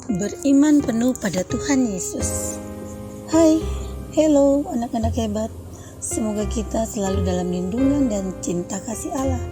Beriman penuh pada Tuhan Yesus. Hai, hello anak-anak hebat. Semoga kita selalu dalam lindungan dan cinta kasih Allah.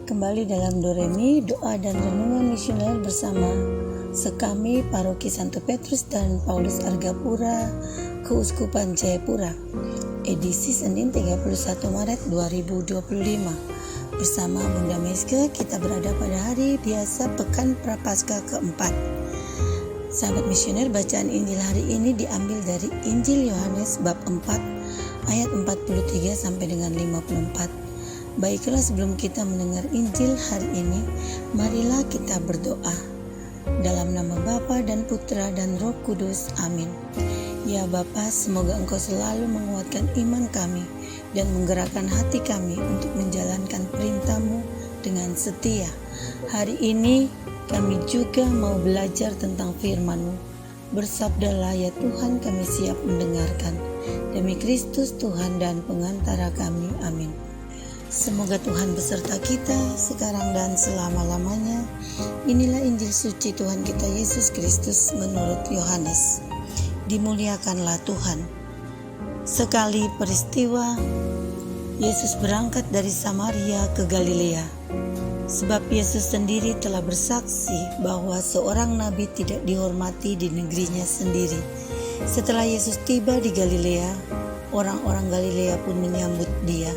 Kembali dalam Doremi, doa dan renungan misioner bersama Sekami Paroki Santo Petrus dan Paulus Argapura, Keuskupan Jayapura. Edisi Senin 31 Maret 2025. Bersama Bunda Meske, kita berada pada hari biasa Pekan Prapaskah keempat. Sahabat misioner, bacaan Injil hari ini diambil dari Injil Yohanes bab 4 ayat 43 sampai dengan 54. Baiklah, sebelum kita mendengar Injil hari ini, marilah kita berdoa. Dalam nama Bapa dan Putra dan Roh Kudus, amin. Ya Bapa, semoga Engkau selalu menguatkan iman kami dan menggerakkan hati kami untuk menjalankan perintah-Mu dengan setia. Hari ini kami juga mau belajar tentang firman-Mu. Bersabdalah ya Tuhan, kami siap mendengarkan. Demi Kristus Tuhan dan pengantara kami, amin. Semoga Tuhan beserta kita sekarang dan selama-lamanya. Inilah Injil suci Tuhan kita Yesus Kristus menurut Yohanes. Dimuliakanlah Tuhan. Sekali peristiwa, Yesus berangkat dari Samaria ke Galilea. Sebab Yesus sendiri telah bersaksi bahwa seorang nabi tidak dihormati di negerinya sendiri. Setelah Yesus tiba di Galilea, orang-orang Galilea pun menyambut dia,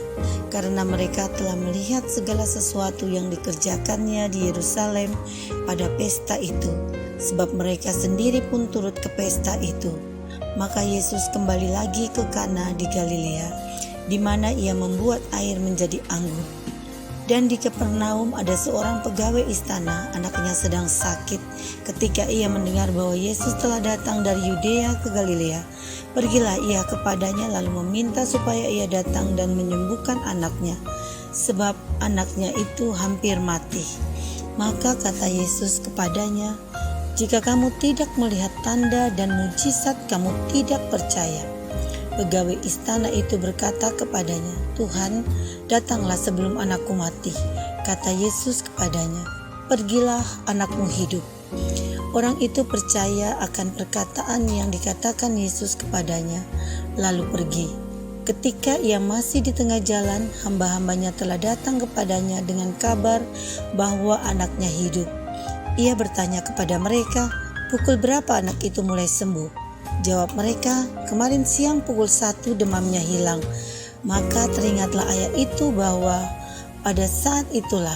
karena mereka telah melihat segala sesuatu yang dikerjakannya di Yerusalem pada pesta itu, sebab mereka sendiri pun turut ke pesta itu. Maka Yesus kembali lagi ke Kana di Galilea, di mana ia membuat air menjadi anggur. Dan di Kapernaum ada seorang pegawai istana, anaknya sedang sakit. Ketika ia mendengar bahwa Yesus telah datang dari Yudea ke Galilea, pergilah ia kepadanya lalu meminta supaya ia datang dan menyembuhkan anaknya, sebab anaknya itu hampir mati. Maka kata Yesus kepadanya, "Jika kamu tidak melihat tanda dan mujizat, kamu tidak percaya." Pegawai istana itu berkata kepadanya, "Tuhan, datanglah sebelum anakku mati." Kata Yesus kepadanya, "Pergilah, anakmu hidup." Orang itu percaya akan perkataan yang dikatakan Yesus kepadanya, lalu pergi. Ketika ia masih di tengah jalan, hamba-hambanya telah datang kepadanya dengan kabar bahwa anaknya hidup. Ia bertanya kepada mereka, "Pukul berapa anak itu mulai sembuh?" Jawab mereka, "Kemarin siang pukul 1 demamnya hilang." Maka teringatlah ayat itu bahwa pada saat itulah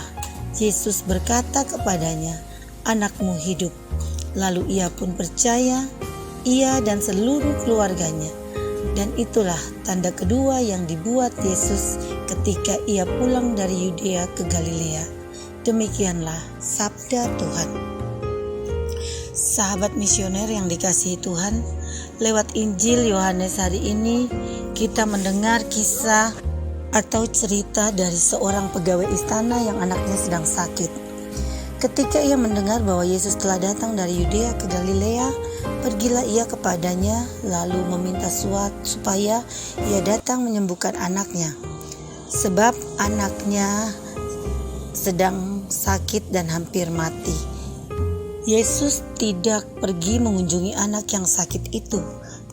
Yesus berkata kepadanya, "Anakmu hidup." Lalu ia pun percaya, ia dan seluruh keluarganya. Dan itulah tanda kedua yang dibuat Yesus ketika ia pulang dari Yudea ke Galilea. Demikianlah sabda Tuhan. Sahabat misioner yang dikasihi Tuhan, lewat Injil Yohanes hari ini kita mendengar kisah atau cerita dari seorang pegawai istana yang anaknya sedang sakit. Ketika ia mendengar bahwa Yesus telah datang dari Yudea ke Galilea, pergilah ia kepadanya lalu meminta supaya ia datang menyembuhkan anaknya, sebab anaknya sedang sakit dan hampir mati. Yesus tidak pergi mengunjungi anak yang sakit itu,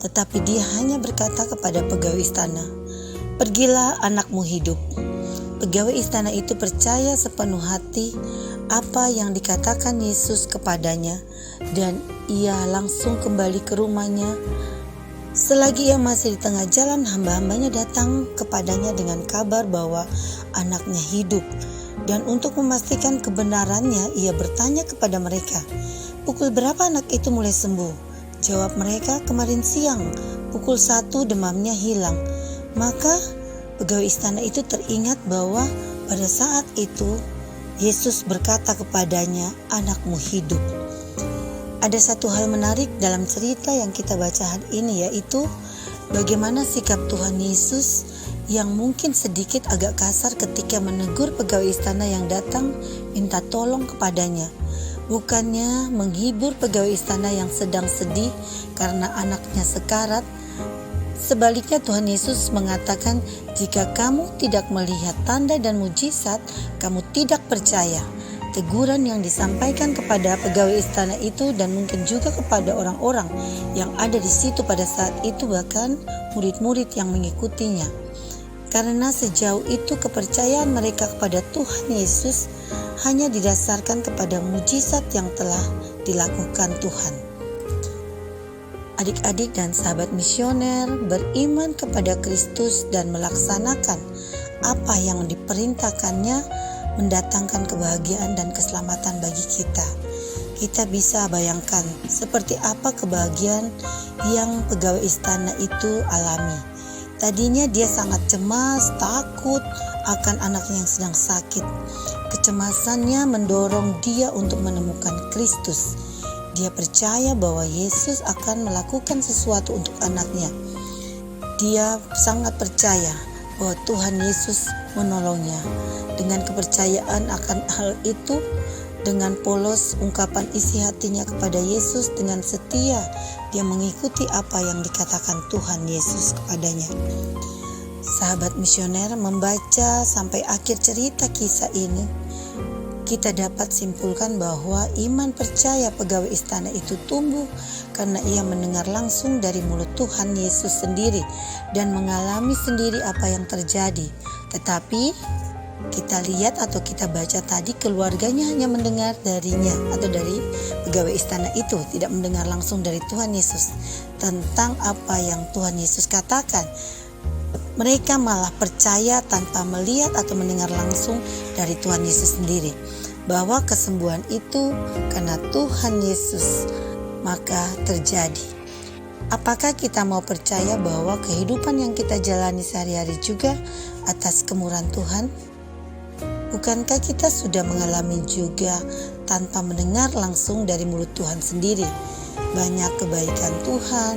tetapi dia hanya berkata kepada pegawai istana, "Pergilah, anakmu hidup." Pegawai istana itu percaya sepenuh hati apa yang dikatakan Yesus kepadanya, dan ia langsung kembali ke rumahnya. Selagi ia masih di tengah jalan, hamba-hambanya datang kepadanya dengan kabar bahwa anaknya hidup. Dan untuk memastikan kebenarannya, ia bertanya kepada mereka, "Pukul berapa anak itu mulai sembuh?" Jawab mereka, "Kemarin siang, pukul 1 demamnya hilang." Maka pegawai istana itu teringat bahwa pada saat itu Yesus berkata kepadanya, "Anakmu hidup." Ada satu hal menarik dalam cerita yang kita baca hari ini, yaitu bagaimana sikap Tuhan Yesus yang mungkin sedikit agak kasar ketika menegur pegawai istana yang datang minta tolong kepadanya. Bukannya menghibur pegawai istana yang sedang sedih karena anaknya sekarat. Sebaliknya Tuhan Yesus mengatakan, "Jika kamu tidak melihat tanda dan mujizat, kamu tidak percaya." teguran yang disampaikan kepada pegawai istana itu dan mungkin juga kepada orang-orang yang ada di situ pada saat itu, bahkan murid-murid yang mengikutinya. Karena sejauh itu kepercayaan mereka kepada Tuhan Yesus hanya didasarkan kepada mujizat yang telah dilakukan Tuhan. Adik-adik dan sahabat misioner beriman kepada Kristus dan melaksanakan apa yang diperintahkannya mendatangkan kebahagiaan dan keselamatan bagi kita. Kita bisa bayangkan seperti apa kebahagiaan yang pegawai istana itu alami. Tadinya dia sangat cemas, takut akan anaknya yang sedang sakit. Kecemasannya mendorong dia untuk menemukan Kristus. Dia percaya bahwa Yesus akan melakukan sesuatu untuk anaknya. Dia sangat percaya bahwa Tuhan Yesus menolongnya. Dengan kepercayaan akan hal itu, dengan polos ungkapan isi hatinya kepada Yesus, dengan setia dia mengikuti apa yang dikatakan Tuhan Yesus kepadanya. Sahabat misioner membaca sampai akhir cerita kisah ini, kita dapat simpulkan bahwa iman percaya pegawai istana itu tumbuh karena ia mendengar langsung dari mulut Tuhan Yesus sendiri dan mengalami sendiri apa yang terjadi. Tetapi kita lihat atau kita baca tadi, keluarganya hanya mendengar darinya atau dari pegawai istana itu, tidak mendengar langsung dari Tuhan Yesus tentang apa yang Tuhan Yesus katakan. Mereka malah percaya tanpa melihat atau mendengar langsung dari Tuhan Yesus sendiri bahwa kesembuhan itu karena Tuhan Yesus maka terjadi. Apakah kita mau percaya bahwa kehidupan yang kita jalani sehari-hari juga atas kemurahan Tuhan? Bukankah kita sudah mengalami juga tanpa mendengar langsung dari mulut Tuhan sendiri? Banyak kebaikan Tuhan,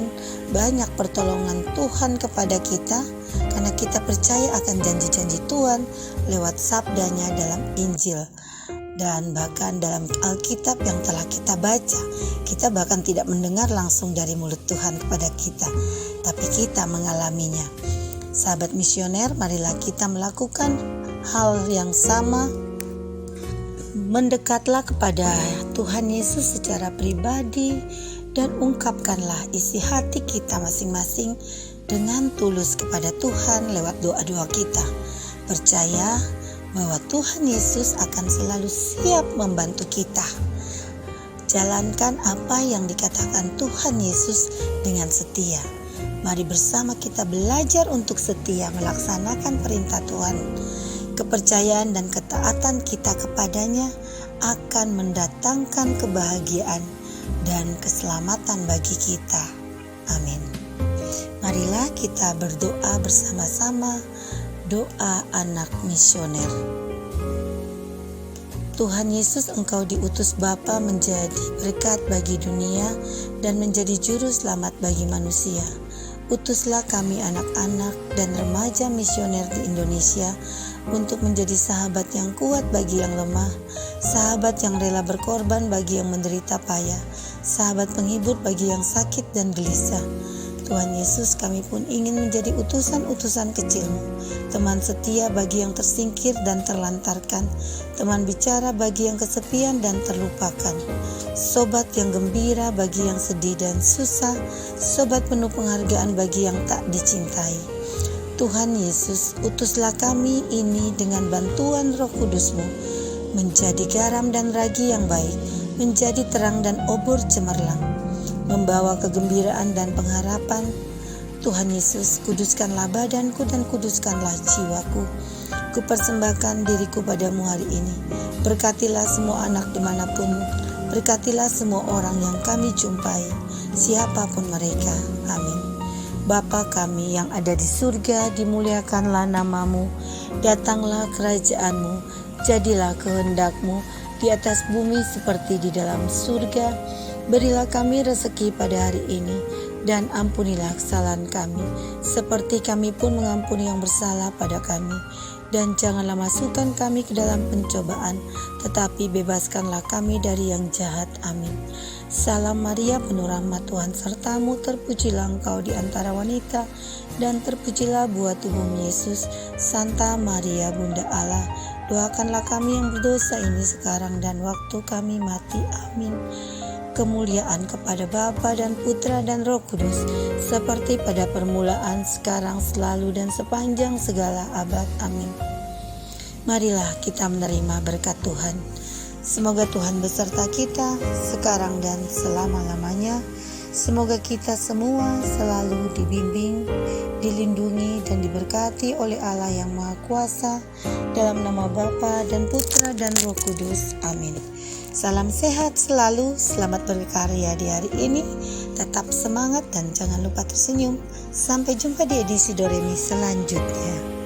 banyak pertolongan Tuhan kepada kita karena kita percaya akan janji-janji Tuhan lewat sabdanya dalam Injil. Dan bahkan dalam Alkitab yang telah kita baca, kita bahkan tidak mendengar langsung dari mulut Tuhan kepada kita, tapi kita mengalaminya. Sahabat misioner, marilah kita melakukan hal yang sama. Mendekatlah kepada Tuhan Yesus secara pribadi dan ungkapkanlah isi hati kita masing-masing dengan tulus kepada Tuhan lewat doa-doa kita. Percaya bahwa Tuhan Yesus akan selalu siap membantu kita. Jalankan apa yang dikatakan Tuhan Yesus dengan setia. Mari bersama kita belajar untuk setia melaksanakan perintah Tuhan. Kepercayaan dan ketaatan kita kepadanya akan mendatangkan kebahagiaan dan keselamatan bagi kita. Amin. Marilah kita berdoa bersama-sama, doa anak misioner. Tuhan Yesus, Engkau diutus Bapa menjadi berkat bagi dunia dan menjadi juru selamat bagi manusia. Utuslah kami anak-anak dan remaja misioner di Indonesia untuk menjadi sahabat yang kuat bagi yang lemah, sahabat yang rela berkorban bagi yang menderita payah, sahabat penghibur bagi yang sakit dan gelisah. Tuhan Yesus, kami pun ingin menjadi utusan-utusan kecil-Mu, teman setia bagi yang tersingkir dan terlantarkan, teman bicara bagi yang kesepian dan terlupakan, sobat yang gembira bagi yang sedih dan susah, sobat penuh penghargaan bagi yang tak dicintai. Tuhan Yesus, utuslah kami ini dengan bantuan Roh Kudus-Mu, menjadi garam dan ragi yang baik, menjadi terang dan obor cemerlang, membawa kegembiraan dan pengharapan. Tuhan Yesus, kuduskanlah badanku dan kuduskanlah jiwaku. Kupersembahkan diriku padamu hari ini. Berkatilah semua anak dimanapun, berkatilah semua orang yang kami jumpai, siapapun mereka. Amin. Bapa kami yang ada di surga, dimuliakanlah namamu, datanglah kerajaan-Mu, jadilah kehendak-Mu di atas bumi seperti di dalam surga. Berilah kami rezeki pada hari ini, dan ampunilah kesalahan kami, seperti kami pun mengampuni yang bersalah pada kami. Dan janganlah masukkan kami ke dalam pencobaan, tetapi bebaskanlah kami dari yang jahat. Amin. Salam Maria, penuh rahmat, Tuhan sertamu, terpujilah engkau di antara wanita, dan terpujilah buah tubuhmu Yesus. Santa Maria, Bunda Allah, Doakanlah kami yang berdosa ini sekarang dan waktu kami mati. Amin. Kemuliaan kepada Bapa dan Putra dan Roh Kudus, seperti pada permulaan, sekarang, selalu, dan sepanjang segala abad. Amin. Marilah kita menerima berkat Tuhan. Semoga Tuhan beserta kita, sekarang dan selama-lamanya. Semoga kita semua selalu dibimbing, dilindungi, dan diberkati oleh Allah yang Maha Kuasa, dalam nama Bapa dan Putra dan Roh Kudus. Amin. Salam sehat selalu, selamat berkarya di hari ini, tetap semangat dan jangan lupa tersenyum. Sampai jumpa di edisi Doremi selanjutnya.